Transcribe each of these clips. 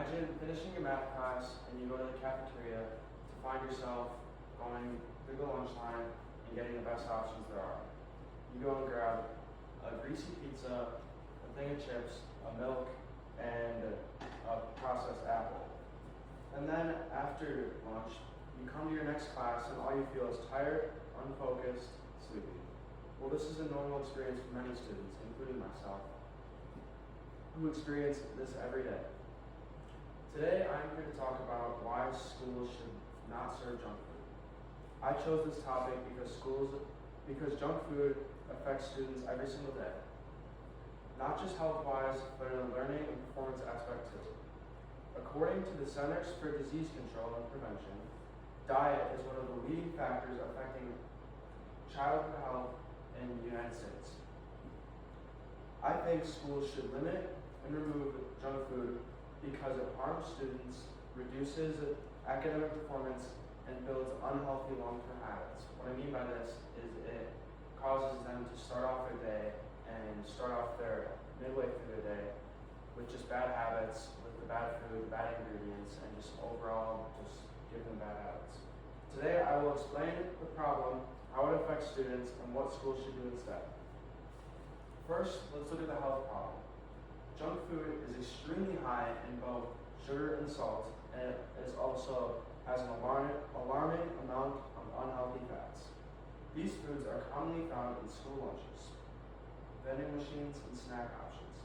Imagine finishing your math class and you go to the cafeteria to find yourself going through the lunch line and getting the best options there are. You go and grab a greasy pizza, a thing of chips, a milk, and a processed apple. And then after lunch, you come to your next class and all you feel is tired, unfocused, sleepy. Well, this is a normal experience for many students, including myself, who experience this every day. Today, I'm here to talk about why schools should not serve junk food. I chose this topic because junk food affects students every single day. Not just health-wise, but in a learning and performance aspect too. According to the Centers for Disease Control and Prevention, diet is one of the leading factors affecting childhood health in the United States. I think schools should limit and remove junk food because it harms students, reduces academic performance, and builds unhealthy long-term habits. What I mean by this is it causes them to start off their day and start off their midway through the day with just bad habits, with the bad food, bad ingredients, and just overall just give them bad habits. Today I will explain the problem, how it affects students, and what schools should do instead. First, let's look at the health problem. Junk food is extremely high in both sugar and salt, and it also has an alarming amount of unhealthy fats. These foods are commonly found in school lunches, vending machines, and snack options.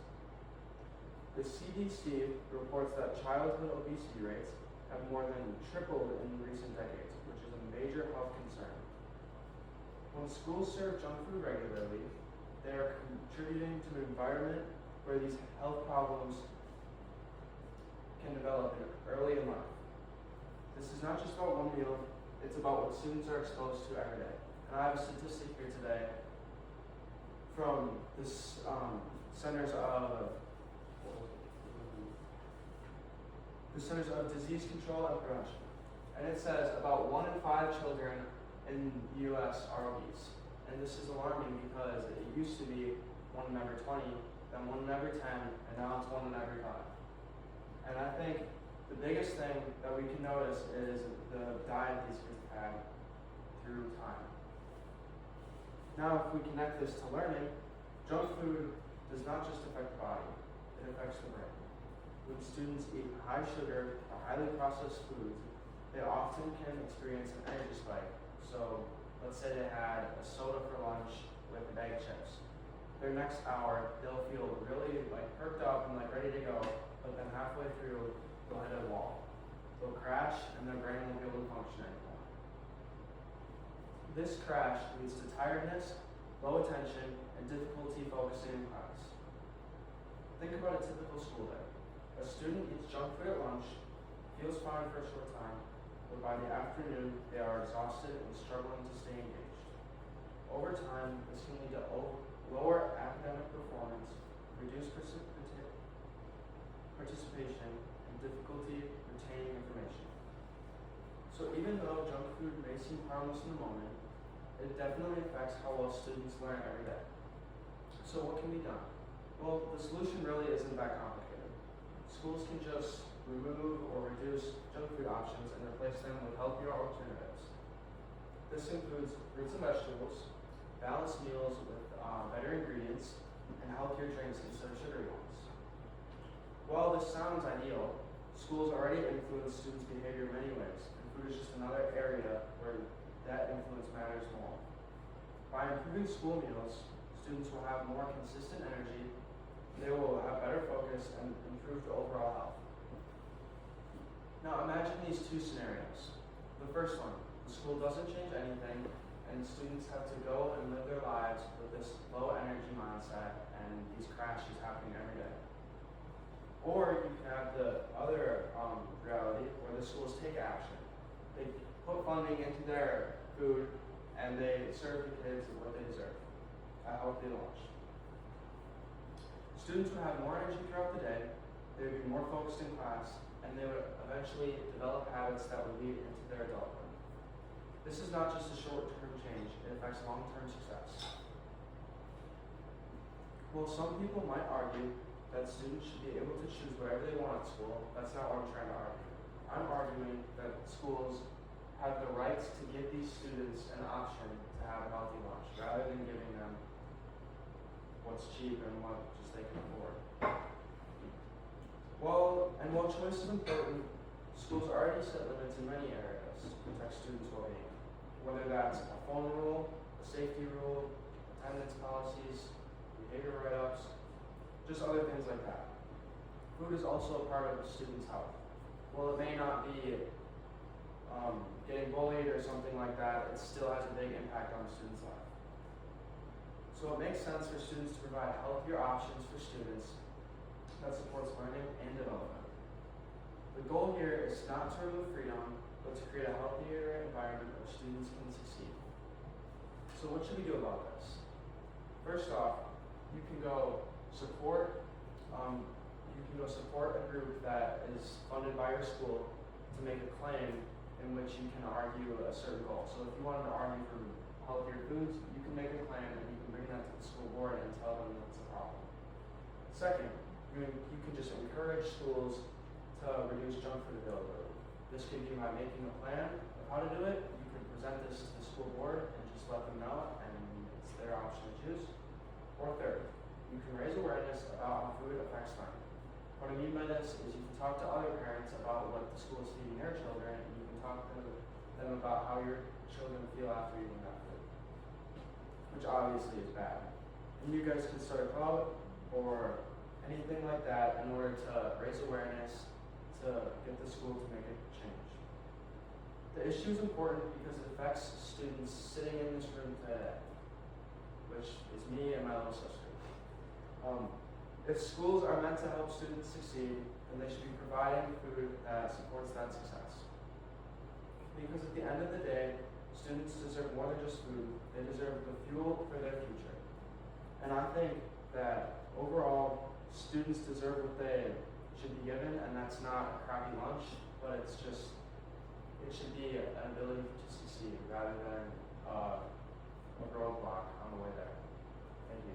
The CDC reports that childhood obesity rates have more than tripled in recent decades, which is a major health concern. When schools serve junk food regularly, they are contributing to an environment where these health problems can develop early in life. This is not just about one meal, it's about what students are exposed to every day. And I have a statistic here today from this Centers of Disease Control and Prevention. And it says about 1 in 5 children in the US are obese. And this is alarming because it used to be 1 in every 20, then 1 in every 10, and now it's 1 in every 5. And I think the biggest thing that we can notice is the diet these kids have had through time. Now, if we connect this to learning, junk food does not just affect the body, it affects the brain. When students eat high sugar or highly processed foods, they often can experience an energy spike. So let's say they had a soda for lunch with a bag of chips. Their next hour, they'll feel really perked up and ready to go, but then halfway through, they'll hit a wall. They'll crash and their brain won't be able to function anymore. This crash leads to tiredness, low attention, and difficulty focusing in class. Think about a typical school day. A student eats junk food at lunch, feels fine for a short time, but by the afternoon, they are exhausted and struggling to stay engaged. Over time, this can lead to lower academic performance, reduced participation, and difficulty retaining information. So even though junk food may seem harmless in the moment, it definitely affects how well students learn every day. So what can be done? Well, the solution really isn't that complicated. Schools can just remove or reduce junk food options and replace them with healthier alternatives. This includes fruits and vegetables, balanced meals with better ingredients, and healthier drinks instead of sugary ones. While this sounds ideal, schools already influence students' behavior in many ways, and food is just another area where that influence matters more. By improving school meals, students will have more consistent energy, they will have better focus, and improved overall health. Now imagine these two scenarios. The first one, the school doesn't change anything, and students have to go and live their lives with this low energy mindset and these crashes happening every day. Or you can have the other reality where the schools take action. They put funding into their food and they serve the kids what they deserve, a healthy lunch. Students would have more energy throughout the day, they would be more focused in class, and they would eventually develop habits that would lead into their adulthood. This is not just a short-term change, it affects long-term success. Well, some people might argue that students should be able to choose whatever they want at school. That's not what I'm trying to argue. I'm arguing that schools have the right to give these students an option to have a healthy lunch rather than giving them what's cheap and what just they can afford. While choice is important, schools already set limits in many areas to protect students' well-being, whether that's a phone rule, a safety rule, attendance policies, behavior write-ups, just other things like that. Food is also a part of a student's health. While it may not be getting bullied or something like that, it still has a big impact on a student's life. So it makes sense for students to provide healthier options for students that supports learning and development. The goal here is not to remove freedom, but to create a healthier environment where students can succeed. So what should we do about this? First off, you can go support a group that is funded by your school to make a claim in which you can argue a certain goal. So if you wanted to argue for healthier foods, you can make a claim and you can bring that to the school board and tell them that's a problem. Second, you can just encourage schools to reduce junk food availability. This could be by making a plan of how to do it. You can present this to the school board and just let them know, and it's their option to choose. Or third, you can raise awareness about how food affects learning. What I mean by this is you can talk to other parents about what the school is feeding their children, and you can talk to them about how your children feel after eating that food, which obviously is bad. And you guys can start a club or anything like that in order to raise awareness to get the school to make a change. The issue is important because it affects students sitting in this room today, which is me and my little sister. If schools are meant to help students succeed, then they should be providing food that supports that success. Because at the end of the day, students deserve more than just food, they deserve the fuel for their future. And I think that overall, students deserve what they should be given, and that's not a crappy lunch, but it should be an ability to succeed rather than a roadblock on the way there. Thank you.